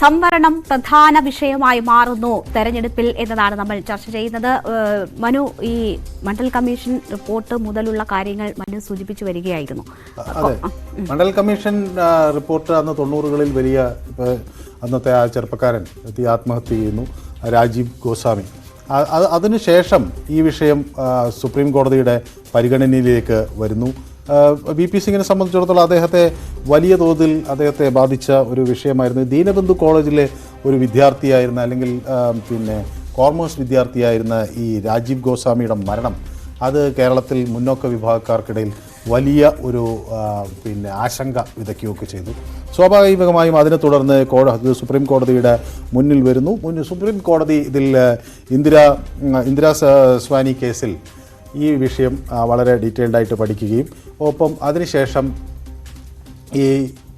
സംവരണം പ്രധാന വിഷയമായി മാറുന്നു തെരഞ്ഞെടുപ്പിൽ എന്നതാണ് നമ്മൾ ചർച്ച ചെയ്യുന്നത്. മനു, ഈ മണ്ഡൽ കമ്മീഷൻ റിപ്പോർട്ട് മുതലുള്ള കാര്യങ്ങൾ മനു സൂചിപ്പിച്ചു വരികയായിരുന്നു. അതെ, മണ്ഡൽ കമ്മീഷൻ റിപ്പോർട്ട് അന്ന് 90കളിൽ വലിയ അന്നത്തെ ആ ചെറുപ്പക്കാരൻ ആത്മഹത്യ ചെയ്യുന്നു, രാജീവ് ഗോസ്വാമി. അതിനുശേഷം ഈ വിഷയം സുപ്രീം കോടതിയുടെ പരിഗണനയിലേക്ക് വരുന്നു. വി പി സിംഗിനെ സംബന്ധിച്ചിടത്തോളം അദ്ദേഹത്തെ വലിയ തോതിൽ അദ്ദേഹത്തെ ബാധിച്ച ഒരു വിഷയമായിരുന്നു. ദീനബന്ധു കോളേജിലെ ഒരു വിദ്യാർത്ഥിയായിരുന്ന, അല്ലെങ്കിൽ കോമേഴ്സ് വിദ്യാർത്ഥിയായിരുന്ന ഈ രാജീവ് ഗോസ്വാമിയുടെ മരണം അത് കേരളത്തിൽ മുന്നോക്ക വിഭാഗക്കാർക്കിടയിൽ വലിയ ഒരു ആശങ്ക വിതയ്ക്കുകയൊക്കെ ചെയ്തു. സ്വാഭാവികമായും അതിനെ തുടർന്ന് സുപ്രീം കോടതിയുടെ മുന്നിൽ വരുന്നു. സുപ്രീം കോടതി ഇതിൽ ഇന്ദിരാ സ്വാനി കേസിൽ ഈ വിഷയം വളരെ ഡീറ്റെയിൽഡായിട്ട് പഠിക്കുകയും ഒപ്പം അതിനുശേഷം ഈ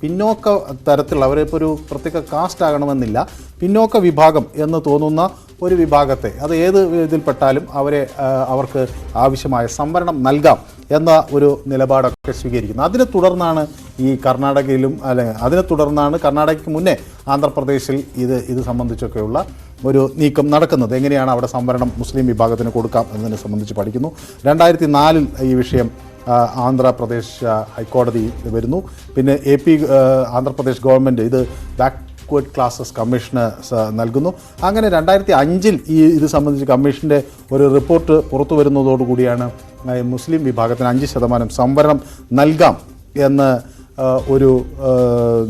പിന്നോക്ക തരത്തിലുള്ള, അവരിപ്പോൾ ഒരു പ്രത്യേക കാസ്റ്റ് ആകണമെന്നില്ല, പിന്നോക്ക വിഭാഗം എന്ന് തോന്നുന്ന ഒരു വിഭാഗത്തെ, അത് ഏത് ഇതിൽപ്പെട്ടാലും അവർക്ക് ആവശ്യമായ സംവരണം നൽകാം എന്ന ഒരു നിലപാടൊക്കെ സ്വീകരിക്കുന്നു. അതിനെ തുടർന്നാണ് ഈ കർണാടകയിലും, അതിനെ തുടർന്നാണ് കർണാടകയ്ക്ക് മുന്നേ ആന്ധ്രാപ്രദേശിൽ ഇത് സംബന്ധിച്ചൊക്കെയുള്ള ഒരു നീക്കം നടക്കുന്നത്. എങ്ങനെയാണ് അവിടെ സംവരണം മുസ്ലിം വിഭാഗത്തിന് കൊടുക്കാം എന്നതിനെ സംബന്ധിച്ച് പഠിക്കുന്നു. 2004 ഈ വിഷയം ആന്ധ്രാപ്രദേശ് ഹൈക്കോടതി വരുന്നു. പിന്നെ ആന്ധ്രാപ്രദേശ് ഗവൺമെൻറ് ഇത് ബാക്ക്വേർഡ് ക്ലാസസ് കമ്മീഷന് നൽകുന്നു. അങ്ങനെ 2005 ഇത് സംബന്ധിച്ച് കമ്മീഷൻ്റെ ഒരു റിപ്പോർട്ട് പുറത്തു വരുന്നതോടുകൂടിയാണ് മുസ്ലിം വിഭാഗത്തിന് 5% സംവരണം നൽകാം എന്ന് ഒരു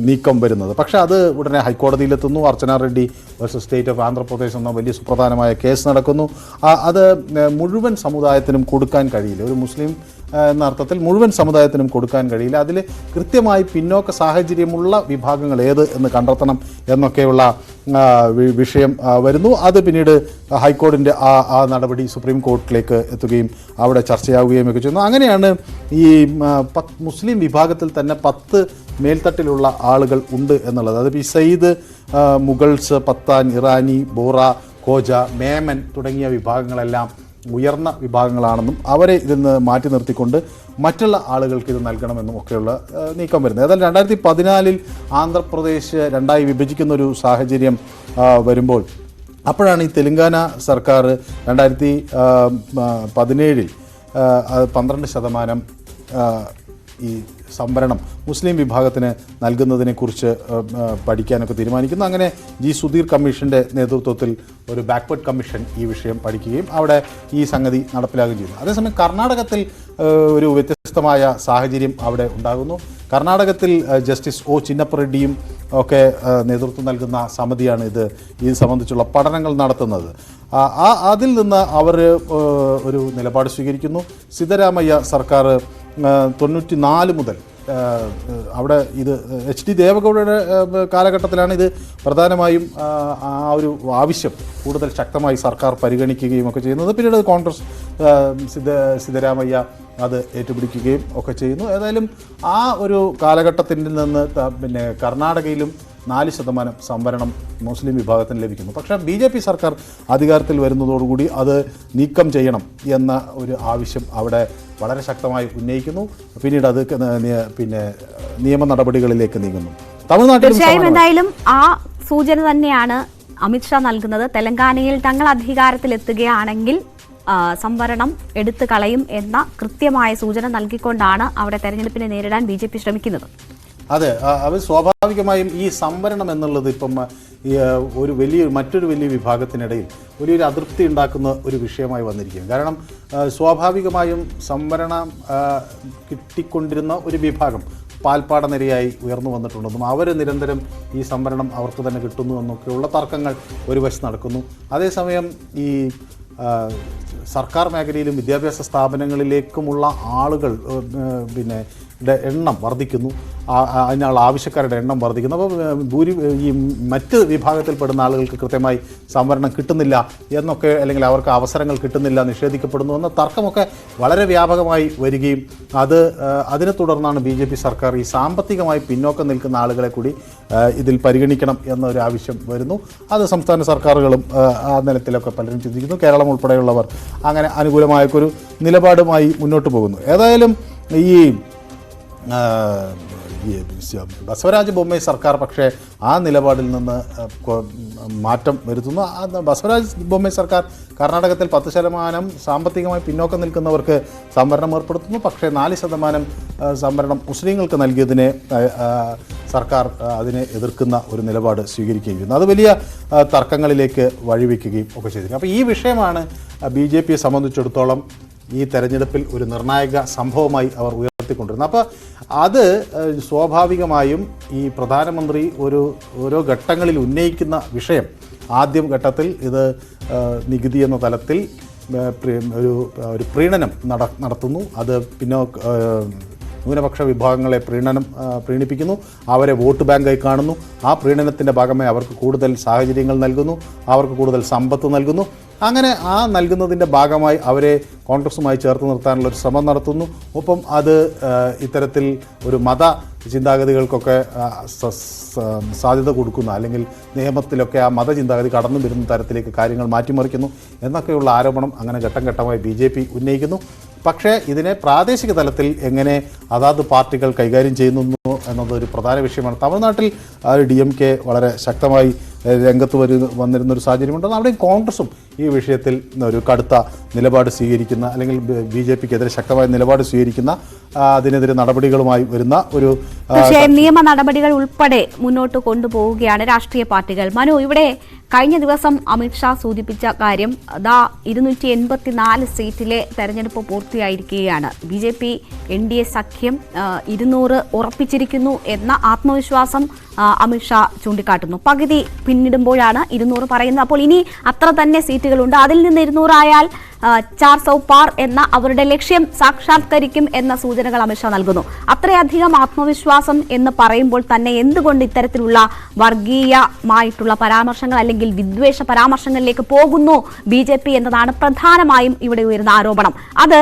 നീക്കം വരുന്നത്. പക്ഷേ അത് ഉടനെ ഹൈക്കോടതിയിലെത്തുന്നു. Archana Reddy versus state of Andhra Pradesh എന്ന വലിയ സുപ്രധാനമായ കേസ് നടക്കുന്നു. അത് മുഴുവൻ സമുദായത്തിനും കൊടുക്കാൻ കഴിയില്ല, ഒരു മുസ്ലിം എന്ന അർത്ഥത്തിൽ മുഴുവൻ സമുദായത്തിനും കൊടുക്കാൻ കഴിയില്ല. അതിൽ കൃത്യമായി പിന്നോക്ക സാഹചര്യമുള്ള വിഭാഗങ്ങൾ ഏത് എന്ന് കണ്ടെത്തണം എന്നൊക്കെയുള്ള വിഷയം വരുന്നു. അത് പിന്നീട് ഹൈക്കോടതിൻ്റെ ആ നടപടി സുപ്രീം കോടതിയിലേക്ക് എത്തുകയും അവിടെ ചർച്ചയാവുകയും ഒക്കെ ചെയ്യുന്നു. അങ്ങനെയാണ് ഈ മുസ്ലിം വിഭാഗത്തിൽ തന്നെ 10 മേൽത്തട്ടിലുള്ള ആളുകൾ ഉണ്ട് എന്നുള്ളത്. അതിപ്പോൾ ഈ സയ്യിദ്, മുഗൾസ്, പത്താൻ, ഇറാനി, ബോറ, കോജ, മേമൻ തുടങ്ങിയ വിഭാഗങ്ങളെല്ലാം ഉയർന്ന വിഭാഗങ്ങളാണെന്നും അവരെ ഇതിൽ നിന്ന് മാറ്റി നിർത്തിക്കൊണ്ട് മറ്റുള്ള ആളുകൾക്ക് ഇത് നൽകണമെന്നും ഒക്കെയുള്ള നീക്കം വരുന്നത്. ഏതായാലും 2014 ആന്ധ്രാപ്രദേശ് 2ആയി വിഭജിക്കുന്നൊരു സാഹചര്യം വരുമ്പോൾ അപ്പോഴാണ് ഈ തെലങ്കാന സർക്കാർ 2017 12% ഈ സംവരണം മുസ്ലിം വിഭാഗത്തിന് നൽകുന്നതിനെക്കുറിച്ച് പഠിക്കാനൊക്കെ തീരുമാനിക്കുന്നു. അങ്ങനെ ജി സുധീർ കമ്മീഷൻ്റെ നേതൃത്വത്തിൽ ഒരു ബാക്ക്വേർഡ് കമ്മീഷൻ ഈ വിഷയം പഠിക്കുകയും അവിടെ ഈ സംഗതി നടപ്പിലാക്കുകയും ചെയ്യുന്നു. അതേസമയം കർണാടകത്തിൽ ഒരു വ്യത്യസ്തമായ സാഹചര്യം അവിടെ ഉണ്ടാകുന്നു. കർണാടകത്തിൽ ജസ്റ്റിസ് ഒ ചിന്നപ്പ റെഡ്ഡിയും ഒക്കെ നേതൃത്വം നൽകുന്ന സമിതിയാണ് ഇത് സംബന്ധിച്ചുള്ള പഠനങ്ങൾ നടത്തുന്നത്. അതിൽ നിന്ന് അവർ ഒരു നിലപാട് സ്വീകരിക്കുന്നു. സിദ്ധരാമയ്യ സർക്കാർ 94 മുതൽ അവിടെ ഇത് HD ദേവഗൗഡയുടെ കാലഘട്ടത്തിലാണ് ഇത് പ്രധാനമായും ആ ഒരു ആവശ്യം കൂടുതൽ ശക്തമായി സർക്കാർ പരിഗണിക്കുകയും ഒക്കെ ചെയ്യുന്നത്. പിന്നീട് കോൺഗ്രസ് സിദ്ധരാമയ്യ അത് ഏറ്റുപിടിക്കുകയും ഒക്കെ ചെയ്യുന്നു. ഏതായാലും ആ ഒരു കാലഘട്ടത്തിൽ നിന്ന് കർണാടകയിലും 4% സംവരണം മുസ്ലിം വിഭാഗത്തിന് ലഭിക്കുന്നു. പക്ഷേ BJP സർക്കാർ അധികാരത്തിൽ വരുന്നതോടുകൂടി അത് നീക്കം ചെയ്യണം എന്ന ഒരു ആവശ്യം അവിടെ വളരെ ശക്തമായി ഉന്നയിക്കുന്നു. പിന്നീട് അത് നിയമ നടപടികളിലേക്ക് നീങ്ങുന്നു. തീർച്ചയായും എന്തായാലും ആ സൂചന തന്നെയാണ് അമിത്ഷാ നൽകുന്നത്. തെലങ്കാനയിൽ തങ്ങൾ അധികാരത്തിലെത്തുകയാണെങ്കിൽ സംവരണം എടുത്തു കളയും എന്ന കൃത്യമായ സൂചന നൽകിക്കൊണ്ടാണ് അവിടെ തെരഞ്ഞെടുപ്പിനെ നേരിടാൻ BJP ശ്രമിക്കുന്നത്. അതെ, അത് സ്വാഭാവികമായും ഈ സംവരണം എന്നുള്ളത് ഇപ്പം മറ്റൊരു വലിയ വിഭാഗത്തിനിടയിൽ വലിയൊരു അതൃപ്തി ഉണ്ടാക്കുന്ന ഒരു വിഷയമായി വന്നിരിക്കുകയാണ്. കാരണം സ്വാഭാവികമായും സംവരണം കിട്ടിക്കൊണ്ടിരുന്ന ഒരു വിഭാഗം പാൽപ്പാട നിരയായി ഉയർന്നു വന്നിട്ടുണ്ടെന്നും അവർ നിരന്തരം ഈ സംവരണം അവർക്ക് തന്നെ കിട്ടുന്നു എന്നൊക്കെയുള്ള തർക്കങ്ങൾ ഒരു വശത്ത് നടക്കുന്നു. അതേസമയം ഈ സർക്കാർ മേഖലയിലും വിദ്യാഭ്യാസ സ്ഥാപനങ്ങളിലേക്കുമുള്ള ആളുകൾ എണ്ണം വർദ്ധിക്കുന്നു, അതിനുള്ള ആവശ്യക്കാരുടെ എണ്ണം വർദ്ധിക്കുന്നു. അപ്പോൾ ഈ മറ്റ് വിഭാഗത്തിൽപ്പെടുന്ന ആളുകൾക്ക് കൃത്യമായി സംവരണം കിട്ടുന്നില്ല എന്നൊക്കെ, അല്ലെങ്കിൽ അവർക്ക് അവസരങ്ങൾ കിട്ടുന്നില്ല, നിഷേധിക്കപ്പെടുന്നു എന്ന തർക്കമൊക്കെ വളരെ വ്യാപകമായി വരികയും അതിനെ തുടർന്നാണ് BJP സർക്കാർ ഈ സാമ്പത്തികമായി പിന്നോക്കം നിൽക്കുന്ന ആളുകളെ കൂടി ഇതിൽ പരിഗണിക്കണം എന്നൊരു ആവശ്യം വരുന്നു. അത് സംസ്ഥാന സർക്കാരുകളും ആ നിലത്തിലൊക്കെ പലരും ചിന്തിക്കുന്നു. കേരളം ഉൾപ്പെടെയുള്ളവർ അങ്ങനെ അനുകൂലമായൊരു നിലപാടുമായി മുന്നോട്ട് പോകുന്നു. ഏതായാലും ഈ ബസവരാജ് ബൊമ്മൈ സർക്കാർ പക്ഷേ ആ നിലപാടിൽ നിന്ന് മാറ്റം വരുത്തുന്നു. ബസവരാജ് ബൊമ്മൈ സർക്കാർ കർണാടകത്തിൽ 10% സാമ്പത്തികമായി പിന്നോക്കം നിൽക്കുന്നവർക്ക് സംവരണം ഏർപ്പെടുത്തുന്നു. പക്ഷേ 4% സംവരണം മുസ്ലിങ്ങൾക്ക് നൽകിയതിനെ സർക്കാർ അതിനെ എതിർക്കുന്ന ഒരു നിലപാട് സ്വീകരിക്കുകയും ചെയ്യുന്നു. അത് വലിയ തർക്കങ്ങളിലേക്ക് വഴിവെക്കുകയും ഒക്കെ ചെയ്തിരുന്നു. അപ്പോൾ ഈ വിഷയമാണ് BJPയെ സംബന്ധിച്ചിടത്തോളം ഈ തെരഞ്ഞെടുപ്പിൽ ഒരു നിർണായക സംഭവമായി അവർ ഉയർത്തിക്കൊണ്ടിരുന്നത്. അപ്പോൾ അത് സ്വാഭാവികമായും ഈ പ്രധാനമന്ത്രി ഓരോ ഘട്ടങ്ങളിൽ ഉന്നയിക്കുന്ന വിഷയം, ആദ്യം ഘട്ടത്തിൽ ഇത് നികുതി എന്ന തലത്തിൽ ഒരു പ്രീണനം നടത്തുന്നു. അത് ന്യൂനപക്ഷ വിഭാഗങ്ങളെ പ്രീണിപ്പിക്കുന്നു, അവരെ വോട്ട് ബാങ്കായി കാണുന്നു. ആ പ്രീണനത്തിൻ്റെ ഭാഗമായി അവർക്ക് കൂടുതൽ സാഹചര്യങ്ങൾ നൽകുന്നു, അവർക്ക് കൂടുതൽ സമ്പത്ത് നൽകുന്നു. അങ്ങനെ ആ നൽകുന്നതിൻ്റെ ഭാഗമായി അവരെ കോൺഗ്രസുമായി ചേർത്ത് നിർത്താനുള്ള ഒരു ശ്രമം നടത്തുന്നു. ഒപ്പം അത് ഇത്തരത്തിൽ ഒരു മത ചിന്താഗതികൾക്കൊക്കെ സാധ്യത കൊടുക്കുന്ന, അല്ലെങ്കിൽ നിയമത്തിലൊക്കെ ആ മതചിന്താഗതി കടന്നു വരുന്ന തരത്തിലേക്ക് കാര്യങ്ങൾ മാറ്റിമറിക്കുന്നു എന്നൊക്കെയുള്ള ആരോപണം അങ്ങനെ ഘട്ടം ഘട്ടമായി BJP ഉന്നയിക്കുന്നു. പക്ഷേ ഇതിനെ പ്രാദേശിക തലത്തിൽ എങ്ങനെ അതാത് പാർട്ടികൾ കൈകാര്യം ചെയ്യുന്നു എന്നതൊരു പ്രധാന വിഷയമാണ്. തമിഴ്നാട്ടിൽ DMK വളരെ ശക്തമായി രംഗത്ത് വന്നിരുന്നൊരു സാഹചര്യമുണ്ട്. അവിടെയും കോൺഗ്രസും ഈ വിഷയത്തിൽ ഒരു കടുത്ത നിലപാട് സ്വീകരിക്കുന്ന, അല്ലെങ്കിൽ BJPക്കെതിരെ ശക്തമായ നിലപാട് സ്വീകരിക്കുന്ന, അതിനെതിരെ നടപടികളുമായി വരുന്ന ഒരു നിയമ നടപടികൾ ഉൾപ്പെടെ മുന്നോട്ട് കൊണ്ടുപോവുകയാണ് രാഷ്ട്രീയ പാർട്ടികൾ. മനു, ഇവിടെ കഴിഞ്ഞ ദിവസം അമിത്ഷാ സൂചിപ്പിച്ച കാര്യം, 284 സീറ്റിലെ തെരഞ്ഞെടുപ്പ് പൂർത്തിയായിരിക്കുകയാണ്. BJP NDA സഖ്യം 200 ഉറപ്പിച്ചിരിക്കുന്നു എന്ന ആത്മവിശ്വാസം അമിത്ഷാ ചൂണ്ടിക്കാട്ടുന്നു. പകുതി പിന്നിടുമ്പോഴാണ് 200 പറയുന്നത്. അപ്പോൾ ഇനി അത്ര തന്നെ സീറ്റുകളുണ്ട്. അതിൽ നിന്ന് 200 ആയാൽ 400 പാർ എന്ന അവരുടെ ലക്ഷ്യം സാക്ഷാത്കരിക്കും എന്ന സൂചനകൾ അമിത്ഷാ നൽകുന്നു. അത്രയധികം ആത്മവിശ്വാസം എന്ന് പറയുമ്പോൾ തന്നെ എന്തുകൊണ്ട് ഇത്തരത്തിലുള്ള വർഗീയമായിട്ടുള്ള പരാമർശങ്ങൾ അല്ലെങ്കിൽ വിദ്വേഷ പരാമർശങ്ങളിലേക്ക് പോകുന്നു BJP എന്നതാണ് പ്രധാനമായും ഇവിടെ ഉയരുന്ന ആരോപണം. അത്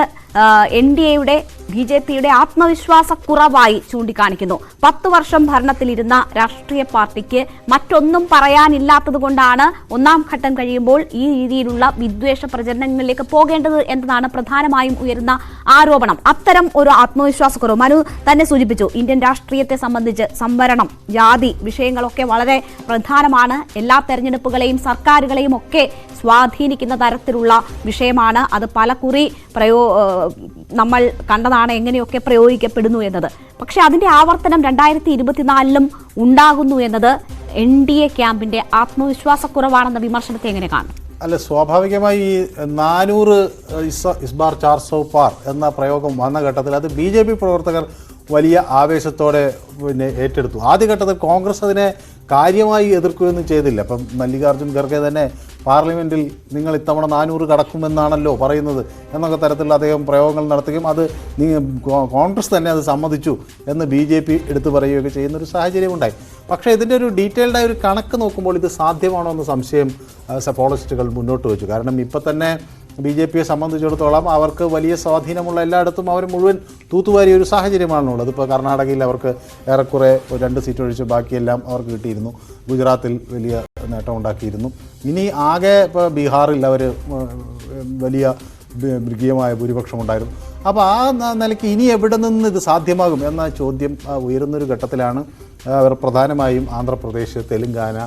NDAയുടെ BJPയുടെ ആത്മവിശ്വാസക്കുറവായി ചൂണ്ടിക്കാണിക്കുന്നു. 10 വർഷം ഭരണത്തിലിരുന്ന രാഷ്ട്രീയ പാർട്ടിക്ക് മറ്റൊന്നും പറയാനില്ലാത്തത് കൊണ്ടാണ് ഒന്നാം ഘട്ടം കഴിയുമ്പോൾ ഈ രീതിയിലുള്ള വിദ്വേഷ പ്രചരണങ്ങളിലേക്ക് പോകേണ്ടത് എന്നതാണ് പ്രധാനമായും ഉയരുന്ന ആരോപണം. അത്തരം ഒരു ആത്മവിശ്വാസക്കുറവ് മനു തന്നെ സൂചിപ്പിച്ചു. ഇന്ത്യൻ രാഷ്ട്രീയത്തെ സംബന്ധിച്ച് സംവരണം, ജാതി വിഷയങ്ങളൊക്കെ വളരെ പ്രധാനമാണ്. എല്ലാ തെരഞ്ഞെടുപ്പുകളെയും സർക്കാരുകളെയും ഒക്കെ സ്വാധീനിക്കുന്ന തരത്തിലുള്ള വിഷയമാണ്. അത് പലകുറി നമ്മൾ കണ്ടതാണ് എങ്ങനെയൊക്കെ പ്രയോഗിക്കപ്പെടുന്നു എന്നത്. പക്ഷെ അതിന്റെ ആവർത്തനം 2024 ഉണ്ടാകുന്നു എന്നത് NDA ക്യാമ്പിന്റെ ആത്മവിശ്വാസക്കുറവാണെന്ന വിമർശനത്തെ എങ്ങനെ കാണും? അല്ല, സ്വാഭാവികമായി 400 ഇസ് ബാർ 400 പാർ എന്ന പ്രയോഗം വന്ന ഘട്ടത്തിൽ അത് BJP പ്രവർത്തകർ വലിയ ആവേശത്തോടെ ഏറ്റെടുത്തു. ആദ്യഘട്ടത്തിൽ കോൺഗ്രസ് അതിനെ കാര്യമായി എതിർക്കുകയൊന്നും ചെയ്തില്ല. അപ്പം മല്ലികാർജ്ജുൻ ഖർഗെ തന്നെ പാർലമെൻറ്റിൽ നിങ്ങൾ ഇത്തവണ 400 കടക്കുമെന്നാണല്ലോ പറയുന്നത് എന്നൊക്കെ തരത്തിലുള്ള അദ്ദേഹം പ്രയോഗങ്ങൾ നടത്തുകയും അത് കോൺഗ്രസ് തന്നെ അത് സമ്മതിച്ചു എന്ന് BJP എടുത്തു പറയുകയൊക്കെ ചെയ്യുന്നൊരു സാഹചര്യമുണ്ടായി. പക്ഷേ ഇതിൻ്റെ ഒരു ഡീറ്റെയിൽഡായ ഒരു കണക്ക് നോക്കുമ്പോൾ ഇത് സാധ്യമാണോ എന്ന് സംശയം സെപ്പോളജിസ്റ്റുകൾ മുന്നോട്ട് വെച്ചു. കാരണം ഇപ്പം തന്നെ BJPയെ സംബന്ധിച്ചിടത്തോളം അവർക്ക് വലിയ സ്വാധീനമുള്ള എല്ലായിടത്തും അവർ മുഴുവൻ തൂത്തുവാരിയ ഒരു സാഹചര്യമാണുള്ളത്. ഇപ്പോൾ കർണാടകയിൽ അവർക്ക് ഏറെക്കുറെ 2 സീറ്റ് ഒഴിച്ച് ബാക്കിയെല്ലാം അവർക്ക് കിട്ടിയിരുന്നു. ഗുജറാത്തിൽ വലിയ നേട്ടം ഉണ്ടാക്കിയിരുന്നു. ഇനി ആകെ ഇപ്പോൾ ബീഹാറിൽ അവർ വലിയ മൃഗീയമായ ഭൂരിപക്ഷം ഉണ്ടായിരുന്നു. അപ്പോൾ ആ നിലയ്ക്ക് ഇനി എവിടെ നിന്ന് ഇത് സാധ്യമാകും എന്ന ചോദ്യം ഉയരുന്നൊരു ഘട്ടത്തിലാണ് അവർ പ്രധാനമായും ആന്ധ്രാപ്രദേശ്, തെലുങ്കാന,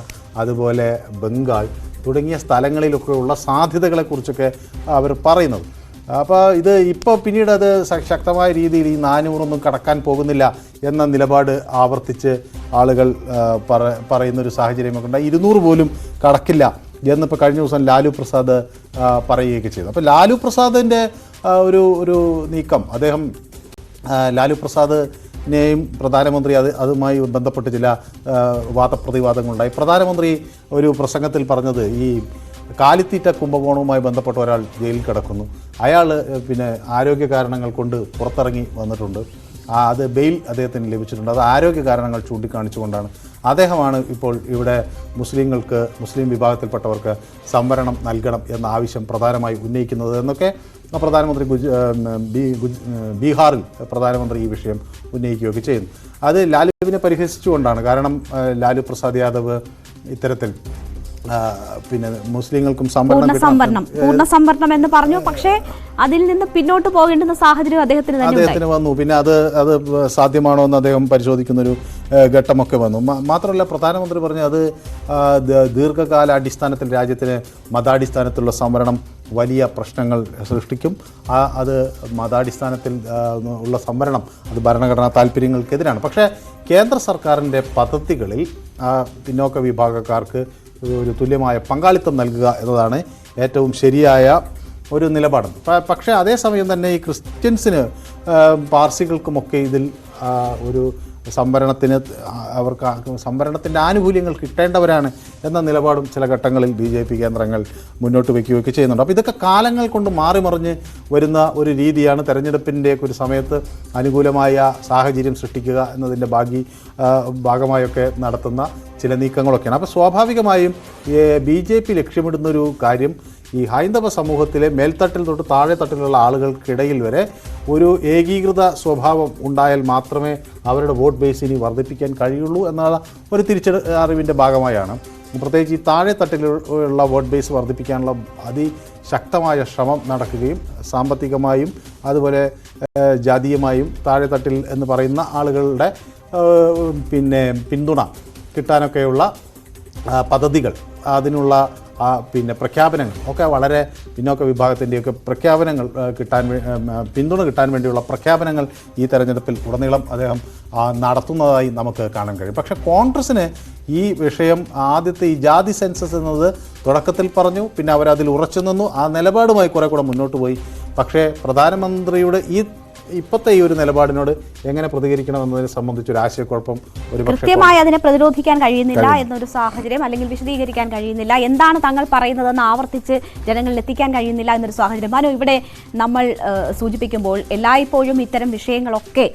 അതുപോലെ ബംഗാൾ തുടങ്ങിയ സ്ഥലങ്ങളിലൊക്കെയുള്ള സാധ്യതകളെക്കുറിച്ചൊക്കെ അവർ പറയുന്നത്. അപ്പോൾ ഇത് ഇപ്പോൾ പിന്നീട് അത് ശക്തമായ രീതിയിൽ ഈ 400 കടക്കാൻ പോകുന്നില്ല എന്ന നിലപാട് ആവർത്തിച്ച് ആളുകൾ പറയുന്നൊരു സാഹചര്യമൊക്കെ ഉണ്ടായി. 200 പോലും കടക്കില്ല എന്നിപ്പോൾ കഴിഞ്ഞ ദിവസം ലാലു പ്രസാദ് പറയുകയൊക്കെ ചെയ്തു. അപ്പോൾ ലാലു പ്രസാദിൻ്റെ ഒരു നീക്കം, അദ്ദേഹം ലാലു പ്രസാദിനെയും പ്രധാനമന്ത്രി അതുമായി ബന്ധപ്പെട്ട് ചില വാദപ്രതിവാദങ്ങളുണ്ടായി. പ്രധാനമന്ത്രി ഒരു പ്രസംഗത്തിൽ പറഞ്ഞത് ഈ കാലിത്തീറ്റ കുംഭകോണവുമായി ബന്ധപ്പെട്ട ഒരാൾ ജയിലിൽ കിടക്കുന്നു, അയാൾ പിന്നെ ആരോഗ്യ കാരണങ്ങൾ കൊണ്ട് പുറത്തിറങ്ങി വന്നിട്ടുണ്ട്, അത് ബെയിൽ അദ്ദേഹത്തിന് ലഭിച്ചിട്ടുണ്ട്, അത് ആരോഗ്യ കാരണങ്ങൾ ചൂണ്ടിക്കാണിച്ചുകൊണ്ടാണ് അദ്ദേഹമാണ് ഇപ്പോൾ ഇവിടെ മുസ്ലിം വിഭാഗത്തിൽപ്പെട്ടവർക്ക് സംവരണം നൽകണം എന്ന ആവശ്യം പ്രധാനമായി ഉന്നയിക്കുന്നത് എന്നൊക്കെ പ്രധാനമന്ത്രി ബീഹാറിൽ പ്രധാനമന്ത്രി ഈ വിഷയം ഉന്നയിക്കുകയൊക്കെ ചെയ്യുന്നു. അത് ലാലുവിനെ പരിഹസിച്ചുകൊണ്ടാണ്. കാരണം ലാലു പ്രസാദ് യാദവ് ഇത്തരത്തിൽ പിന്നെ മുസ്ലിങ്ങൾക്കും പൂർണ്ണ സംവരണം എന്ന് പറഞ്ഞു. പക്ഷേ അതിൽ നിന്ന് പിന്നോട്ട് പോകേണ്ടുന്ന സാഹചര്യം അദ്ദേഹത്തിന് വന്നു. പിന്നെ അത് സാധ്യമാണോ എന്ന് അദ്ദേഹം പരിശോധിക്കുന്നൊരു ഘട്ടമൊക്കെ വന്നു. മാത്രമല്ല പ്രധാനമന്ത്രി പറഞ്ഞു അത് ദീർഘകാല അടിസ്ഥാനത്തിൽ രാജ്യത്തിന് മതാടിസ്ഥാനത്തിലുള്ള സംവരണം വലിയ പ്രശ്നങ്ങൾ സൃഷ്ടിക്കും. അത് മതാടിസ്ഥാനത്തിൽ ഉള്ള സംവരണം അത് ഭരണഘടനാ താല്പര്യങ്ങൾക്കെതിരാണ്. പക്ഷേ കേന്ദ്ര സർക്കാരിൻ്റെ പദ്ധതികളിൽ പിന്നോക്ക വിഭാഗക്കാർക്ക് ഒരു തുല്യമായ പങ്കാളിത്തം നൽകുക എന്നതാണ് ഏറ്റവും ശരിയായ ഒരു നിലപാട്. പക്ഷേ അതേസമയം തന്നെ ഈ ക്രിസ്ത്യൻസിന് പാർസികൾക്കുമൊക്കെ ഇതിൽ ഒരു സംവരണത്തിൻ്റെ ആനുകൂല്യങ്ങൾ കിട്ടേണ്ടവരാണ് എന്ന നിലപാടും ചില ഘട്ടങ്ങളിൽ BJP കേന്ദ്രങ്ങൾ മുന്നോട്ട് വയ്ക്കുകയൊക്കെ ചെയ്യുന്നുണ്ട്. അപ്പോൾ ഇതൊക്കെ കാലങ്ങൾ കൊണ്ട് മാറിമറിഞ്ഞ് വരുന്ന ഒരു രീതിയാണ്. തെരഞ്ഞെടുപ്പിൻ്റെ ഒരു സമയത്ത് അനുകൂലമായ സാഹചര്യം സൃഷ്ടിക്കുക എന്നതിൻ്റെ ഭാഗമായൊക്കെ നടത്തുന്ന ചില നീക്കങ്ങളൊക്കെയാണ്. അപ്പോൾ സ്വാഭാവികമായും BJP ലക്ഷ്യമിടുന്നൊരു കാര്യം ഈ ഹൈന്ദവ സമൂഹത്തിലെ മേൽത്തട്ടിൽ തൊട്ട് താഴെ തട്ടിലുള്ള ആളുകൾക്കിടയിൽ വരെ ഒരു ഏകീകൃത സ്വഭാവം ഉണ്ടായാൽ മാത്രമേ അവരുടെ വോട്ട് ബേസ് ഇനി വർദ്ധിപ്പിക്കാൻ കഴിയുള്ളൂ എന്നുള്ള ഒരു തിരിച്ചറിവിൻ്റെ ഭാഗമായാണ് പ്രത്യേകിച്ച് ഈ താഴെ തട്ടിലുള്ള വോട്ട് ബേസ് വർദ്ധിപ്പിക്കാനുള്ള അതിശക്തമായ ശ്രമം നടക്കുകയും സാമ്പത്തികമായും അതുപോലെ ജാതീയമായും താഴെ തട്ടിൽ എന്ന് പറയുന്ന ആളുകളുടെ പിന്തുണ കിട്ടാനൊക്കെയുള്ള പദ്ധതികൾ അതിനുള്ള പ്രഖ്യാപനങ്ങൾ ഒക്കെ വളരെ പിന്നോക്ക വിഭാഗത്തിൻ്റെയൊക്കെ പ്രഖ്യാപനങ്ങൾ പിന്തുണ കിട്ടാൻ വേണ്ടിയുള്ള പ്രഖ്യാപനങ്ങൾ ഈ തെരഞ്ഞെടുപ്പിൽ ഉടനീളം അദ്ദേഹം നടത്തുന്നതായി നമുക്ക് കാണാൻ കഴിയും. പക്ഷേ കോൺഗ്രസ്സിന് ഈ വിഷയം ആദ്യത്തെ ഈ ജാതി സെൻസസ് എന്നത് തുടക്കത്തിൽ പറഞ്ഞു, പിന്നെ അവരതിൽ ഉറച്ചു നിന്നു, ആ നിലപാടുമായി കുറെ കൂടെ മുന്നോട്ട് പോയി. പക്ഷേ പ്രധാനമന്ത്രിയുടെ ഇപ്പോഴത്തെ ഈ ഒരു നിലപാടിനോട് എങ്ങനെ പ്രതികരിക്കണമെന്നതിനെ സംബന്ധിച്ചൊരു ആശയക്കുഴപ്പം കൃത്യമായി അതിനെ പ്രതിരോധിക്കാൻ കഴിയുന്നില്ല എന്നൊരു സാഹചര്യം, അല്ലെങ്കിൽ വിശദീകരിക്കാൻ കഴിയുന്നില്ല, എന്താണ് തങ്ങൾ പറയുന്നതെന്ന് ആവർത്തിച്ച് ജനങ്ങളിൽ എത്തിക്കാൻ കഴിയുന്നില്ല എന്നൊരു സാഹചര്യം. മനു, ഇവിടെ നമ്മൾ സൂചിപ്പിക്കുമ്പോൾ എല്ലായ്പ്പോഴും ഇത്തരം വിഷയങ്ങളൊക്കെ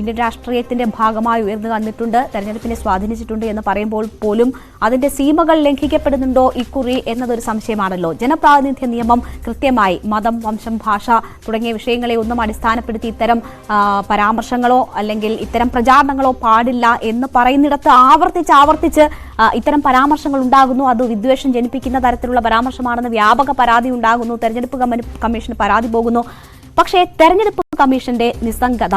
ഇന്ത്യൻ രാഷ്ട്രീയത്തിന്റെ ഭാഗമായി ഉയർന്നു വന്നിട്ടുണ്ട്, തെരഞ്ഞെടുപ്പിനെ സ്വാധീനിച്ചിട്ടുണ്ട് എന്ന് പറയുമ്പോൾ പോലും അതിന്റെ സീമകൾ ലംഘിക്കപ്പെടുന്നുണ്ടോ ഇക്കുറി എന്നതൊരു സംശയമാണല്ലോ. ജനപ്രാതിനിധ്യ നിയമം കൃത്യമായി മതം, വംശം, ഭാഷ തുടങ്ങിയ വിഷയങ്ങളെ ഒന്നും അടിസ്ഥാനപ്പെടുത്തി ഇത്തരം പരാമർശങ്ങളോ അല്ലെങ്കിൽ ഇത്തരം പ്രചാരണങ്ങളോ പാടില്ല എന്ന് പറയുന്നിടത്ത് ആവർത്തിച്ച് ഇത്തരം പരാമർശങ്ങൾ ഉണ്ടാകുന്നു. അത് വിദ്വേഷം ജനിപ്പിക്കുന്ന തരത്തിലുള്ള പരാമർശമാണെന്ന് വ്യാപക പരാതി ഉണ്ടാകുന്നു. തെരഞ്ഞെടുപ്പ് കമ്മീഷന് പരാതി പോകുന്നു. പക്ഷേ തെരഞ്ഞെടുപ്പ് കമ്മീഷന്റെ നിസ്സംഗത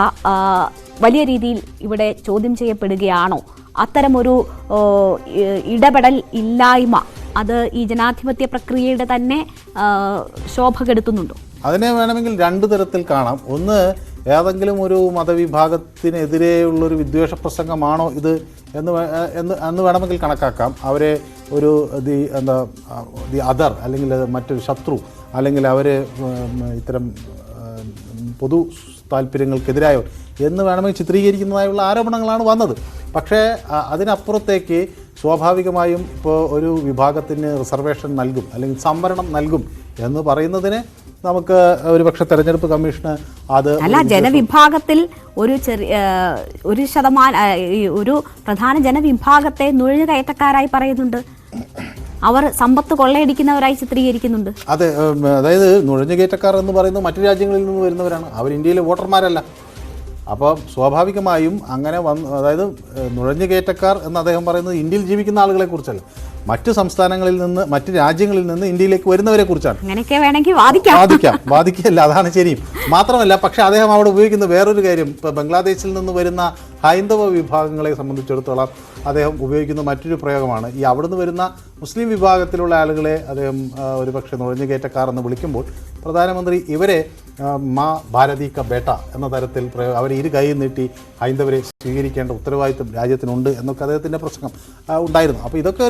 വലിയ രീതിയിൽ ഇവിടെ ചോദ്യം ചെയ്യപ്പെടുകയാണോ? അത്തരമൊരു ഇടപെടൽ ഇല്ലായ്മ അത് ഈ ജനാധിപത്യ പ്രക്രിയയുടെ തന്നെ ശോഭ കെടുത്തുന്നുണ്ടോ? അതിനെ വേണമെങ്കിൽ രണ്ട് തരത്തിൽ കാണാം. ഒന്ന്, ഏതെങ്കിലും ഒരു മതവിഭാഗത്തിനെതിരെയുള്ളൊരു വിദ്വേഷ പ്രസംഗമാണോ ഇത് എന്ന് വേണമെങ്കിൽ കണക്കാക്കാം. അവരെ ഒരു ദി അതർ അല്ലെങ്കിൽ മറ്റൊരു ശത്രു അല്ലെങ്കിൽ അവർ ഇത്തരം പൊതു താല്പര്യങ്ങൾക്കെതിരായോ എന്ന് വേണമെങ്കിൽ ചിത്രീകരിക്കുന്നതായുള്ള ആരോപണങ്ങളാണ് വന്നത്. പക്ഷേ അതിനപ്പുറത്തേക്ക് സ്വാഭാവികമായും ഇപ്പോൾ ഒരു വിഭാഗത്തിന് റിസർവേഷൻ നൽകും അല്ലെങ്കിൽ സംവരണം നൽകും എന്ന് പറയുന്നതിന് നമുക്ക് ഒരുപക്ഷെ തെരഞ്ഞെടുപ്പ് കമ്മീഷന് അത് അല്ല, ജനവിഭാഗത്തിൽ ഒരു ശതമാനം ഒരു പ്രധാന ജനവിഭാഗത്തെ നുഴഞ്ഞുകയറ്റക്കാരായി പറയുന്നുണ്ട്, അവർ സമ്പത്ത് കൊള്ളയടിക്കുന്നവരായി ചിത്രീകരിക്കുന്നുണ്ട്. അതെ, അതായത് നുഴഞ്ഞുകയറ്റക്കാർ എന്ന് പറയുന്നത് മറ്റു രാജ്യങ്ങളിൽ നിന്ന് വരുന്നവരാണ്, അവർ ഇന്ത്യയിലെ വോട്ടർമാരല്ല. അപ്പോൾ സ്വാഭാവികമായും അങ്ങനെ അതായത് നുഴഞ്ഞുകയറ്റക്കാർ എന്ന് അദ്ദേഹം പറയുന്നത് ഇന്ത്യയിൽ ജീവിക്കുന്ന ആളുകളെ കുറിച്ചല്ല, മറ്റു സംസ്ഥാനങ്ങളിൽ നിന്ന് മറ്റു രാജ്യങ്ങളിൽ നിന്ന് ഇന്ത്യയിലേക്ക് വരുന്നവരെ കുറിച്ചാണ്. അങ്ങനെയൊക്കെ വേണമെങ്കിൽ വാദിക്കല്ല, അതാണ് ശരിയും. മാത്രമല്ല, പക്ഷേ അദ്ദേഹം അവിടെ ഉപയോഗിക്കുന്ന വേറൊരു കാര്യം, ഇപ്പോൾ ബംഗ്ലാദേശിൽ നിന്ന് വരുന്ന ഹൈന്ദവ വിഭാഗങ്ങളെ സംബന്ധിച്ചിടത്തോളം അദ്ദേഹം ഉപയോഗിക്കുന്ന മറ്റൊരു പ്രയോഗമാണ് ഈ അവിടുന്ന് വരുന്ന മുസ്ലിം വിഭാഗത്തിലുള്ള ആളുകളെ അദ്ദേഹം ഒരുപക്ഷെ നുഴഞ്ഞുകയറ്റക്കാർ എന്ന് വിളിക്കുമ്പോൾ പ്രധാനമന്ത്രി ഇവരെ മാ ഭാരതി ക ബേട്ട എന്ന തരത്തിൽ അവരെ ഇരു കൈ നീട്ടി ഹൈന്ദവരെ സ്വീകരിക്കേണ്ട ഉത്തരവാദിത്വം രാജ്യത്തിനുണ്ട് എന്നൊക്കെ അദ്ദേഹത്തിൻ്റെ പ്രസംഗം ഉണ്ടായിരുന്നു. അപ്പോൾ ഇതൊക്കെ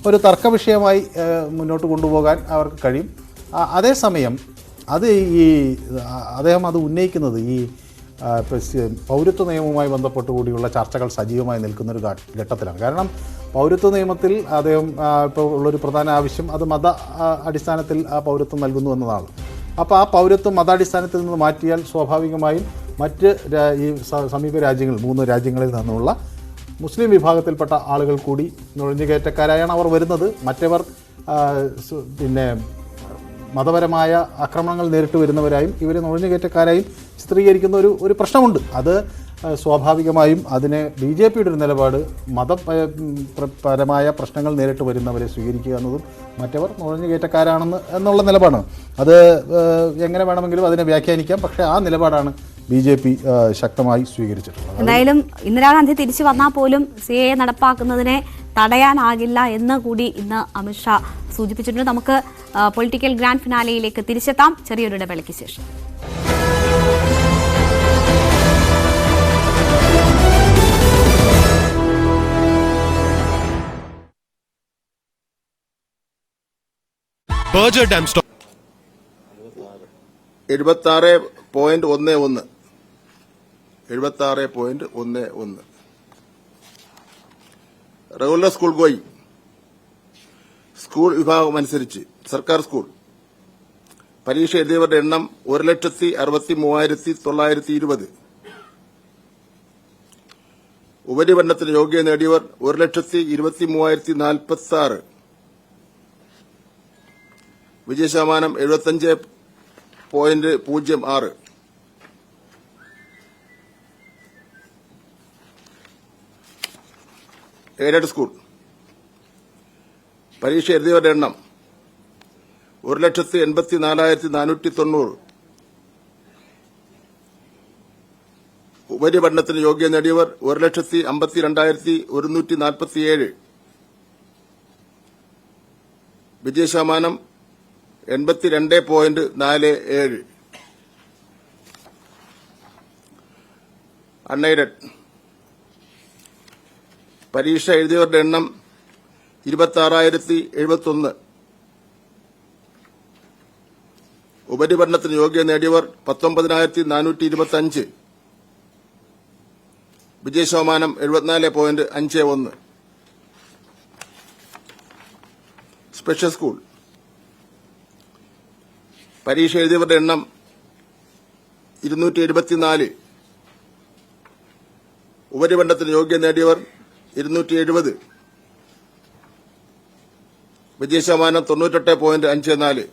ഒരു തർക്ക വിഷയമായി മുന്നോട്ട് കൊണ്ടുപോകാൻ അവർക്ക് കഴിയും. അതേസമയം അദ്ദേഹം അത് ഉന്നയിക്കുന്നത് ഈ പൗരത്വ നിയമവുമായി ബന്ധപ്പെട്ടുകൂടിയുള്ള ചർച്ചകൾ സജീവമായി നിൽക്കുന്നൊരു ഘട്ടത്തിലാണ്. കാരണം പൗരത്വ നിയമത്തിൽ അദ്ദേഹം ഇപ്പോൾ ഉള്ളൊരു പ്രധാന ആവശ്യം അത് മത അടിസ്ഥാനത്തിൽ ആ പൗരത്വം നൽകുന്നു എന്നതാണ്. അപ്പോൾ ആ പൗരത്വം മതാടിസ്ഥാനത്തിൽ നിന്ന് മാറ്റിയാൽ സ്വാഭാവികമായും മറ്റ് ഈ സമീപ രാജ്യങ്ങൾ 3 രാജ്യങ്ങളിൽ നിന്നുള്ള മുസ്ലിം വിഭാഗത്തിൽപ്പെട്ട ആളുകൾ കൂടി നുഴഞ്ഞുകയറ്റക്കാരായാണ് അവർ വരുന്നത്. മറ്റവർ മതപരമായ ആക്രമണങ്ങൾ നേരിട്ട് വരുന്നവരായും ഇവരെ നുഴഞ്ഞുകയറ്റക്കാരായും ചിത്രീകരിക്കുന്ന ഒരു പ്രശ്നമുണ്ട്. അത് സ്വാഭാവികമായും അതിനെ BJPയുടെ ഒരു നിലപാട് മതപരമായ പ്രശ്നങ്ങൾ നേരിട്ട് വരുന്നവരെ സ്വീകരിക്കുക എന്നതും മറ്റവർ നുഴഞ്ഞുകയറ്റക്കാരാണെന്ന് എന്നുള്ള നിലപാടാണ്. അത് എങ്ങനെ വേണമെങ്കിലും അതിനെ വ്യാഖ്യാനിക്കാം. പക്ഷേ ആ നിലപാടാണ് BJP ശക്തമായി സ്വീകരിച്ചിട്ടുള്ളത്. എന്തായാലും ഇന്ദിരാഗാന്ധി തിരിച്ചു വന്നാൽ പോലും CAA നടപ്പാക്കുന്നതിനെ തടയാനാകില്ല എന്ന് കൂടി ഇന്ന് അമിത്ഷാ സൂചിപ്പിച്ചിട്ടുണ്ട്. നമുക്ക് പൊളിറ്റിക്കൽ ഗ്രാൻഡ് ഫിനാലെയിലേക്ക് തിരിച്ചെത്താം ചെറിയൊരു ഇടവേളയ്ക്ക് ശേഷം. Berger Dam Stop 76.11 76.11 regular school going school വിഭാഗം അനുസരിച്ച് സർക്കാർ സ്കൂൾ പരീക്ഷ എഴുതിയവരുടെ എണ്ണം 1,63,920. ഉപരിപഠനത്തിന് യോഗ്യത നേടിയവർ 1,23,046. വിജയശതമാനം 75.06. എയ്ഡഡ് സ്കൂൾ പരീക്ഷ എഴുതിയവരുടെ എണ്ണം 1,84,490. ഉപരിപഠനത്തിന് യോഗ്യത നേടിയവർ 1,52,147. വിജയശതമാനം 82.47. അൺഎയ്ഡഡ് പരീക്ഷ എഴുതിയവരുടെ എണ്ണം 26,071. ഉപരിപഠനത്തിന് യോഗ്യത നേടിയവർ 19,425. വിജയശതമാനം 74.51. സ്പെഷ്യൽ സ്കൂൾ പരീക്ഷ എഴുതിയവരുടെ എണ്ണം 274. ഉപരിപഠനത്തിന് യോഗ്യത നേടിയവർ 270. വിജയശതമാനം 98.54.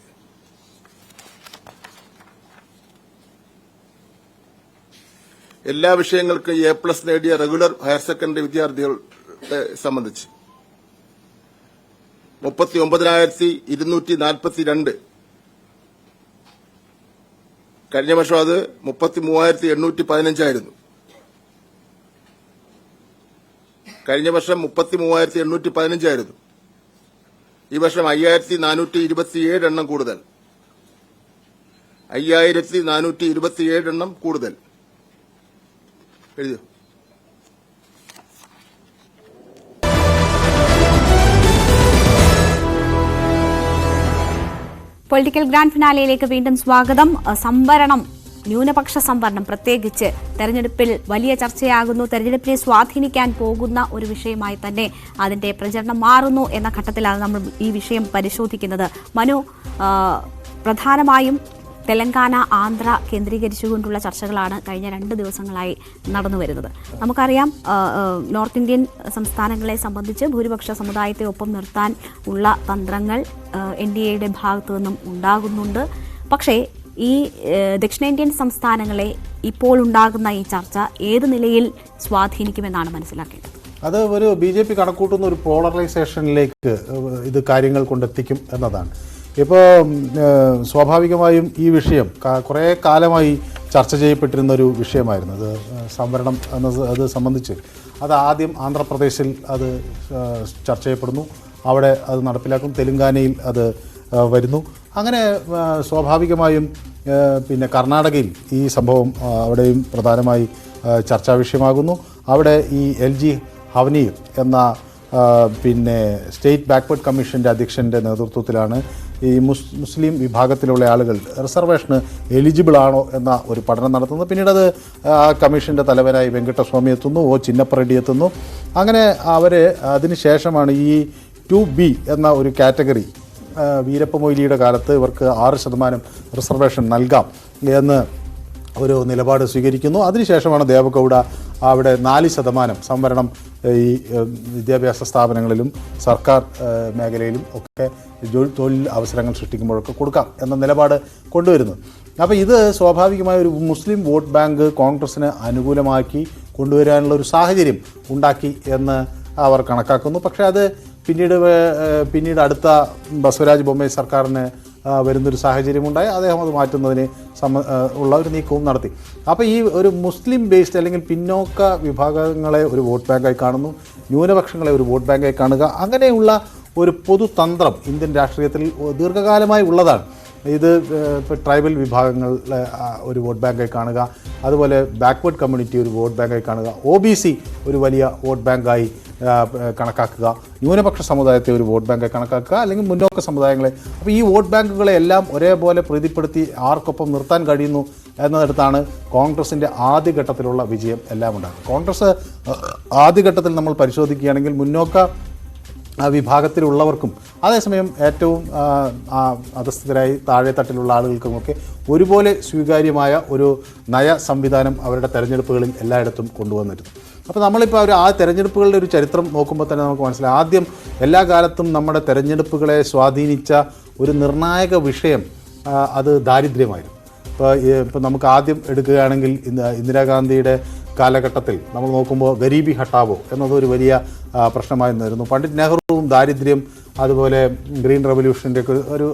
എല്ലാ വിഷയങ്ങൾക്കും A+ നേടിയ റെഗുലർ ഹയർ സെക്കൻഡറി വിദ്യാർത്ഥികളെ സംബന്ധിച്ച് 39,242. കഴിഞ്ഞ വർഷം അത് 33,815 കഴിഞ്ഞ വർഷം 33,815 ഈ വർഷം 5,427 എണ്ണം കൂടുതൽ. 5,427 എണ്ണം കൂടുതൽ. എഴുതിയോ? പൊളിറ്റിക്കൽ ഗ്രാൻഡ് ഫിനാലെയിലേക്ക് വീണ്ടും സ്വാഗതം. സംവരണം, ന്യൂനപക്ഷ സംവരണം പ്രത്യേകിച്ച് തെരഞ്ഞെടുപ്പിൽ വലിയ ചർച്ചയാകുന്നു. തെരഞ്ഞെടുപ്പിനെ സ്വാധീനിക്കാൻ പോകുന്ന ഒരു വിഷയമായി തന്നെ അതിന്റെ പ്രചരണം മാറുന്നു എന്ന ഘട്ടത്തിലാണ് നമ്മൾ ഈ വിഷയം പരിശോധിക്കുന്നത്. മനു, പ്രധാനമായും തെലങ്കാന, ആന്ധ്ര കേന്ദ്രീകരിച്ചുകൊണ്ടുള്ള ചർച്ചകളാണ് കഴിഞ്ഞ 2 ദിവസങ്ങളായി നടന്നു വരുന്നത്. നമുക്കറിയാം, നോർത്ത് ഇന്ത്യൻ സംസ്ഥാനങ്ങളെ സംബന്ധിച്ച് ഭൂരിപക്ഷ സമുദായത്തെ ഒപ്പം നിർത്താൻ ഉള്ള തന്ത്രങ്ങൾ NDAയുടെ ഭാഗത്തു നിന്നും ഉണ്ടാകുന്നുണ്ട്. പക്ഷേ ഈ ദക്ഷിണേന്ത്യൻ സംസ്ഥാനങ്ങളെ ഇപ്പോൾ ഉണ്ടാകുന്ന ഈ ചർച്ച ഏത് നിലയിൽ സ്വാധീനിക്കുമെന്നാണ് മനസ്സിലാക്കേണ്ടത്? അത് ഒരു BJP കണക്കൂട്ടുന്ന ഒരു പോളറൈസേഷനിലേക്ക് ഇത് കാര്യങ്ങൾ കൊണ്ടെത്തിക്കും എന്നതാണ്. ഇപ്പോൾ സ്വാഭാവികമായും ഈ വിഷയം കുറേ കാലമായി ചർച്ച ചെയ്യപ്പെട്ടിരുന്ന ഒരു വിഷയമായിരുന്നു. അത് സംവരണം അത് സംബന്ധിച്ച് അത് ആദ്യം ആന്ധ്രാപ്രദേശിൽ അത് ചർച്ച ചെയ്യപ്പെടുന്നു. അവിടെ അത് നടപ്പിലാക്കും. തെലുങ്കാനയിൽ അത് വരുന്നു. അങ്ങനെ സ്വാഭാവികമായും പിന്നെ കർണാടകയിൽ ഈ സംഭവം അവിടെയും പ്രധാനമായി ചർച്ചാ വിഷയമാകുന്നു. അവിടെ ഈ LG ഹവനീർ എന്ന പിന്നെ സ്റ്റേറ്റ് ബാക്ക്വേർഡ് കമ്മീഷൻ്റെ അധ്യക്ഷൻ്റെ നേതൃത്വത്തിലാണ് ഈ മുസ്ലിം വിഭാഗത്തിലുള്ള ആളുകൾ റിസർവേഷന് എലിജിബിൾ ആണോ എന്ന ഒരു പഠനം നടത്തുന്നത്. പിന്നീട് അത് കമ്മീഷൻ്റെ തലവനായി വെങ്കട്ടസ്വാമി എത്തുന്നു, ചിന്നപ്പ റെഡ്ഡി എത്തുന്നു. അങ്ങനെ അവർ അതിനുശേഷമാണ് ഈ 2B എന്ന ഒരു കാറ്റഗറി വീരപ്പ മൊയ്ലിയുടെ കാലത്ത് ഇവർക്ക് 6% റിസർവേഷൻ നൽകാം എന്ന് ഒരു നിലപാട് സ്വീകരിക്കുന്നു. അതിനുശേഷമാണ് ദേവഗൗഡ അവിടെ 4% സംവരണം ഈ വിദ്യാഭ്യാസ സ്ഥാപനങ്ങളിലും സർക്കാർ മേഖലയിലും ഒക്കെ തൊഴിൽ അവസരങ്ങൾ സൃഷ്ടിക്കുമ്പോഴൊക്കെ കൊടുക്കാം എന്ന നിലപാട് കൊണ്ടുവരുന്നത്. അപ്പോൾ ഇത് സ്വാഭാവികമായ ഒരു മുസ്ലിം വോട്ട് ബാങ്ക് കോൺഗ്രസിന് അനുകൂലമാക്കി കൊണ്ടുവരാനുള്ള ഒരു സാഹചര്യം ഉണ്ടാക്കി എന്ന് അവർ കണക്കാക്കുന്നു. പക്ഷേ അത് പിന്നീട് അടുത്ത ബസവരാജ് ബൊമ്മായി സർക്കാരിന് വരുന്നൊരു സാഹചര്യമുണ്ടായി. അദ്ദേഹം അത് മാറ്റുന്നതിന് ഉള്ള ഒരു നീക്കവും നടത്തി. അപ്പോൾ ഈ ഒരു മുസ്ലിം ബേസ്ഡ് അല്ലെങ്കിൽ പിന്നോക്ക വിഭാഗങ്ങളെ ഒരു വോട്ട് ബാങ്കായി കാണുന്നു, ന്യൂനപക്ഷങ്ങളെ ഒരു വോട്ട് ബാങ്കായി കാണുക, അങ്ങനെയുള്ള ഒരു പൊതുതന്ത്രം ഇന്ത്യൻ രാഷ്ട്രീയത്തിൽ ദീർഘകാലമായി ഉള്ളതാണ്. ഇത് ഇപ്പോൾ ട്രൈബൽ വിഭാഗങ്ങളെ ഒരു വോട്ട് ബാങ്കായി കാണുക, അതുപോലെ ബാക്ക്വേർഡ് കമ്മ്യൂണിറ്റി ഒരു വോട്ട് ബാങ്കായി കാണുക, OBC ഒരു വലിയ വോട്ട് ബാങ്കായി കണക്കാക്കുക, ന്യൂനപക്ഷ സമുദായത്തെ ഒരു വോട്ട് ബാങ്കായി കണക്കാക്കുക, അല്ലെങ്കിൽ മുന്നോക്ക സമുദായങ്ങളെ. അപ്പോൾ ഈ വോട്ട് ബാങ്കുകളെ എല്ലാം ഒരേപോലെ പ്രീതിപ്പെടുത്തി ആർക്കൊപ്പം നിർത്താൻ കഴിയുന്നു എന്നതിടത്താണ് കോൺഗ്രസിൻ്റെ ആദ്യഘട്ടത്തിലുള്ള വിജയം എല്ലാം ഉണ്ടാകും. കോൺഗ്രസ് ആദ്യഘട്ടത്തിൽ നമ്മൾ പരിശോധിക്കുകയാണെങ്കിൽ മുന്നോക്ക വിഭാഗത്തിലുള്ളവർക്കും അതേസമയം ഏറ്റവും അധസ്ഥിതരായി താഴെത്തട്ടിലുള്ള ആളുകൾക്കുമൊക്കെ ഒരുപോലെ സ്വീകാര്യമായ ഒരു നയ സംവിധാനം അവരുടെ തെരഞ്ഞെടുപ്പുകളിൽ എല്ലായിടത്തും കൊണ്ടുവന്നിരുന്നു. അപ്പോൾ നമ്മളിപ്പോൾ ആ തെരഞ്ഞെടുപ്പുകളുടെ ഒരു ചരിത്രം നോക്കുമ്പോൾ തന്നെ നമുക്ക് മനസ്സിലായി, ആദ്യം എല്ലാ കാലത്തും നമ്മുടെ തെരഞ്ഞെടുപ്പുകളെ സ്വാധീനിച്ച ഒരു നിർണായക വിഷയം അത് ദാരിദ്ര്യമായിരുന്നു. ഇപ്പോൾ നമുക്ക് ആദ്യം എടുക്കുകയാണെങ്കിൽ ഇന്ദിരാഗാന്ധിയുടെ കാലഘട്ടത്തിൽ നമ്മൾ നോക്കുമ്പോൾ ഗരീബി ഹട്ടാവോ എന്നതൊരു വലിയ പ്രശ്നമായി നിന്നിരുന്നു. പണ്ഡിറ്റ് നെഹ്റുവും ദാരിദ്ര്യം, അതുപോലെ ഗ്രീൻ റവല്യൂഷൻ്റെ ഒരു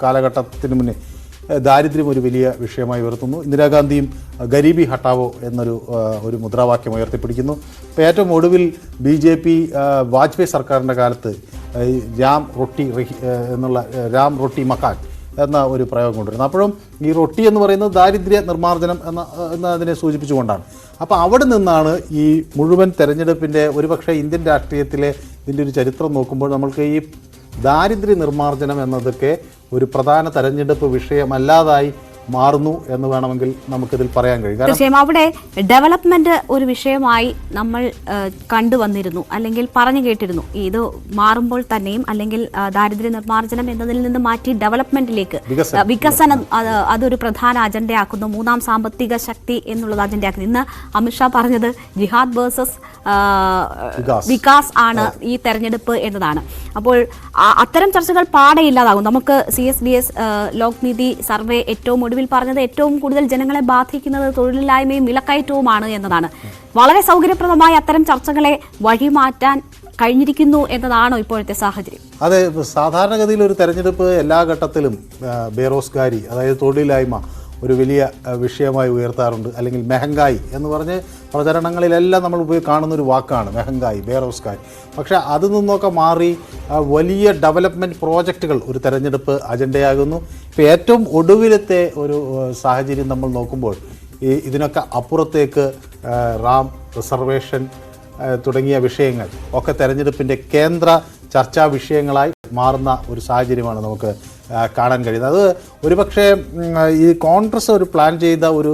കാലഘട്ടത്തിന് മുന്നേ ദാരിദ്ര്യം ഒരു വലിയ വിഷയമായി ഉയർത്തുന്നു. ഇന്ദിരാഗാന്ധിയും ഗരീബി ഹട്ടാവോ എന്നൊരു മുദ്രാവാക്യം ഉയർത്തിപ്പിടിക്കുന്നു. ഇപ്പോൾ ഏറ്റവും ഒടുവിൽ BJP വാജ്പേയി സർക്കാരിൻ്റെ കാലത്ത് രാം റൊട്ടി മക്കാൻ എന്ന ഒരു പ്രയോഗം കൊണ്ടുവരുന്നത്. അപ്പോഴും ഈ റൊട്ടി എന്ന് പറയുന്നത് ദാരിദ്ര്യ നിർമ്മാർജ്ജനം എന്നതിനെ സൂചിപ്പിച്ചുകൊണ്ടാണ്. അപ്പോൾ അവിടെ നിന്നാണ് ഈ മുഴുവൻ തെരഞ്ഞെടുപ്പിൻ്റെ ഒരുപക്ഷെ ഇന്ത്യൻ രാഷ്ട്രീയത്തിലെ ഇതിൻ്റെ ഒരു ചരിത്രം നോക്കുമ്പോൾ നമ്മൾക്ക് ഈ ദാരിദ്ര്യ നിർമ്മാർജ്ജനം എന്നതൊക്കെ ഒരു പ്രധാന തെരഞ്ഞെടുപ്പ് വിഷയമല്ലാതായി മാറുന്നു എന്ന് വേണമെങ്കിൽ നമുക്കിതിൽ പറയാൻ കഴിയും. തീർച്ചയായും അവിടെ ഡെവലപ്മെന്റ് ഒരു വിഷയമായി നമ്മൾ കണ്ടുവന്നിരുന്നു, അല്ലെങ്കിൽ പറഞ്ഞു കേട്ടിരുന്നു. ഇത് മാറുമ്പോൾ തന്നെയും അല്ലെങ്കിൽ ദാരിദ്ര്യ നിർമ്മാർജ്ജനം എന്നതിൽ നിന്ന് മാറ്റി ഡെവലപ്മെന്റിലേക്ക് വികസനം അതൊരു പ്രധാന അജണ്ടയാക്കുന്നു, മൂന്നാം സാമ്പത്തിക ശക്തി എന്നുള്ളത് അജണ്ടയാക്കുന്നു. ഇന്ന് അമിത്ഷാ പറഞ്ഞത് ജിഹാദ് വേഴ്സസ് വികാസ് ആണ് ഈ തെരഞ്ഞെടുപ്പ് എന്നതാണ്. അപ്പോൾ അത്തരം ചർച്ചകൾ പാടെ ഇല്ലാതാകും. നമുക്ക് CSBS ലോക്നീതി സർവേ ഏറ്റവും ഒടുവിൽ പറഞ്ഞത് ഏറ്റവും കൂടുതൽ ജനങ്ങളെ ബാധിക്കുന്നത് തൊഴിലില്ലായ്മയും വിലക്കയറ്റവുമാണ് എന്നതാണ്. വളരെ സൗകര്യപ്രദമായി അത്തരം ചർച്ചകളെ വഴിമാറ്റാൻ കഴിഞ്ഞിരിക്കുന്നു എന്നതാണോ ഇപ്പോഴത്തെ സാഹചര്യം? അതെ, സാധാരണഗതിയിൽ ഒരു തെരഞ്ഞെടുപ്പ് എല്ലാ ഘട്ടത്തിലും ബേറോസ്ഗാരി, അതായത് തൊഴിലില്ലായ്മ ഒരു വലിയ വിഷയമായി ഉയർത്താറുണ്ട്. അല്ലെങ്കിൽ മെഹങ്കായി എന്ന് പറഞ്ഞ് പ്രചരണങ്ങളിലെല്ലാം നമ്മൾ കാണുന്നൊരു വാക്കാണ് മെഹങ്കായി, ബേറോസ്ഗാരി. പക്ഷേ അതിൽ നിന്നൊക്കെ മാറി വലിയ ഡെവലപ്മെൻറ്റ് പ്രോജക്റ്റുകൾ ഒരു തെരഞ്ഞെടുപ്പ് അജണ്ടയാകുന്നു. ഇപ്പോൾ ഏറ്റവും ഒടുവിലത്തെ ഒരു സാഹചര്യം നമ്മൾ നോക്കുമ്പോൾ ഇതിനൊക്കെ അപ്പുറത്തേക്ക് റാം റിസർവേഷൻ തുടങ്ങിയ വിഷയങ്ങൾ ഒക്കെ തെരഞ്ഞെടുപ്പിൻ്റെ കേന്ദ്ര ചർച്ചാ വിഷയങ്ങളായി മാറുന്ന ഒരു സാഹചര്യമാണ് നമുക്ക് കാണാൻ കഴിയുന്നത്. അത് ഒരുപക്ഷെ ഈ കോൺഗ്രസ് ഒരു പ്ലാൻ ചെയ്ത ഒരു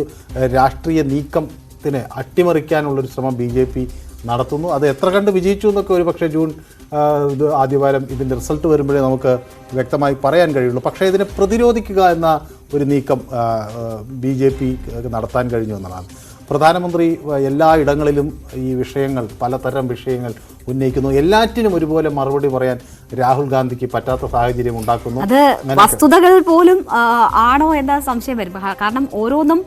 രാഷ്ട്രീയ നീക്കത്തിന് അട്ടിമറിക്കാനുള്ളൊരു ശ്രമം BJP നടത്തുന്നു. അത് എത്ര കണ്ട് വിജയിച്ചു എന്നൊക്കെ ഒരുപക്ഷെ ജൂൺ ആദ്യവാരം ഇതിൻ്റെ റിസൾട്ട് വരുമ്പോഴേ നമുക്ക് വ്യക്തമായി പറയാൻ കഴിയുള്ളൂ. പക്ഷേ ഇതിനെ പ്രതിരോധിക്കുക എന്ന ഒരു നീക്കം BJP നടത്താൻ കഴിഞ്ഞു എന്നതാണ്. പ്രധാനമന്ത്രി എല്ലാ ഇടങ്ങളിലും ഈ വിഷയങ്ങൾ, പലതരം വിഷയങ്ങൾ ഉന്നയിക്കുന്നു. എല്ലാറ്റിനും ഒരുപോലെ മറുപടി പറയാൻ രാഹുൽ ഗാന്ധിക്ക് പറ്റാത്ത സാഹചര്യം ഉണ്ടാക്കുന്നു. അത് വസ്തുതകൾ പോലും ആണോ എന്ന സംശയം വരും. കാരണം ഓരോന്നും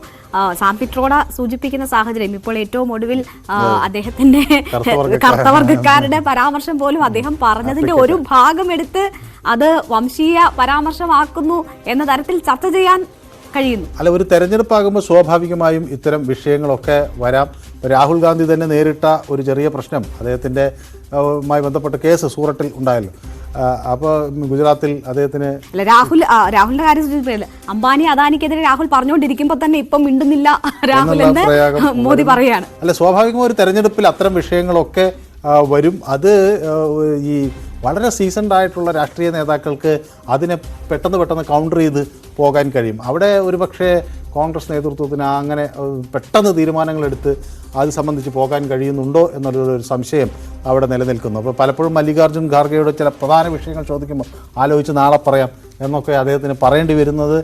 സാം പിട്രോഡ സൂചിപ്പിക്കുന്ന സാഹചര്യം, ഇപ്പോൾ ഏറ്റവും ഒടുവിൽ അദ്ദേഹത്തിന്റെ കർത്തവർഗക്കാരുടെ പരാമർശം പോലും അദ്ദേഹം പറഞ്ഞതിന്റെ ഒരു ഭാഗം എടുത്ത് അത് വംശീയ പരാമർശമാക്കുന്നു എന്ന തരത്തിൽ ചർച്ച ചെയ്യാൻ കഴിയുന്നു. അല്ല, ഒരു തെരഞ്ഞെടുപ്പാകുമ്പോൾ സ്വാഭാവികമായും ഇത്തരം വിഷയങ്ങളൊക്കെ വരാം. രാഹുൽ ഗാന്ധി തന്നെ നേരിട്ട ഒരു ചെറിയ പ്രശ്നം അദ്ദേഹത്തിൻ്റെ മായി ബന്ധപ്പെട്ട കേസ് സൂറത്തിൽ ഉണ്ടായല്ലോ. അപ്പോൾ ഗുജറാത്തിൽ അദ്ദേഹത്തിന് രാഹുലിന്റെ കാര്യം അംബാനി അദാനിക്കെതിരെ രാഹുൽ പറഞ്ഞുകൊണ്ടിരിക്കുമ്പോൾ തന്നെ ഇപ്പം മിണ്ടുന്നില്ല രാഹുൽ എന്ന് മോദി പറയുകയാണ്. അല്ല, സ്വാഭാവികമായ ഒരു തെരഞ്ഞെടുപ്പിൽ അത്തരം വിഷയങ്ങളൊക്കെ വരും. അത് ഈ വളരെ സീസൺഡ് ആയിട്ടുള്ള രാഷ്ട്രീയ നേതാക്കൾക്ക് അതിനെ പെട്ടെന്ന് കൗണ്ടർ ചെയ്ത് പോകാൻ കഴിയും. അവിടെ ഒരുപക്ഷെ കോൺഗ്രസ് നേതൃത്വത്തിന് അങ്ങനെ പെട്ടെന്ന് തീരുമാനങ്ങളെടുത്ത് അത് സംബന്ധിച്ച് പോകാൻ കഴിയുന്നുണ്ടോ എന്നുള്ളൊരു സംശയം അവിടെ നിലനിൽക്കുന്നു. അപ്പോൾ പലപ്പോഴും മല്ലികാർജ്ജുൻ ഖാർഗെയുടെ ചില പ്രധാന വിഷയങ്ങൾ ചോദിക്കുമ്പോൾ ആലോചിച്ച് നാളെ പറയാം എന്നൊക്കെ അദ്ദേഹത്തിന് പറയേണ്ടി വരുന്നത്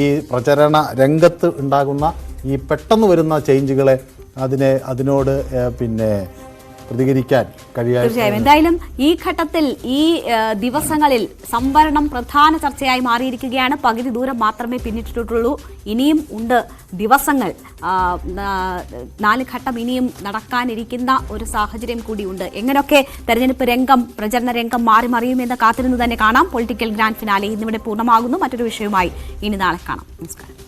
ഈ പ്രചരണ രംഗത്ത് ഉണ്ടാകുന്ന ഈ പെട്ടെന്ന് വരുന്ന ചേഞ്ചുകളെ അതിനോട് പിന്നെ പ്രതികരിക്കാൻ കഴിയാതെ. തീർച്ചയായും എന്തായാലും ഈ ഘട്ടത്തിൽ ഈ ദിവസങ്ങളിൽ സംവരണം പ്രധാന ചർച്ചയായി മാറിയിരിക്കുകയാണ്. പകുതി ദൂരം മാത്രമേ പിന്നിട്ടിട്ടുള്ളൂ. ഇനിയും ഉണ്ട് ദിവസങ്ങൾ. 4 ഘട്ടം ഇനിയും നടക്കാനിരിക്കുന്ന ഒരു സാഹചര്യം കൂടിയുണ്ട്. എങ്ങനെയൊക്കെ തെരഞ്ഞെടുപ്പ് രംഗം, പ്രചരണ രംഗം മാറി മറിയുമെന്ന് കാത്തിരുന്ന് തന്നെ കാണാം. പൊളിറ്റിക്കൽ ഗ്രാൻഡ് ഫിനാലെ ഇന്നിവിടെ പൂർണ്ണമാകുന്നു. മറ്റൊരു വിഷയവുമായി ഇനി നാളെ കാണാം. നമസ്കാരം.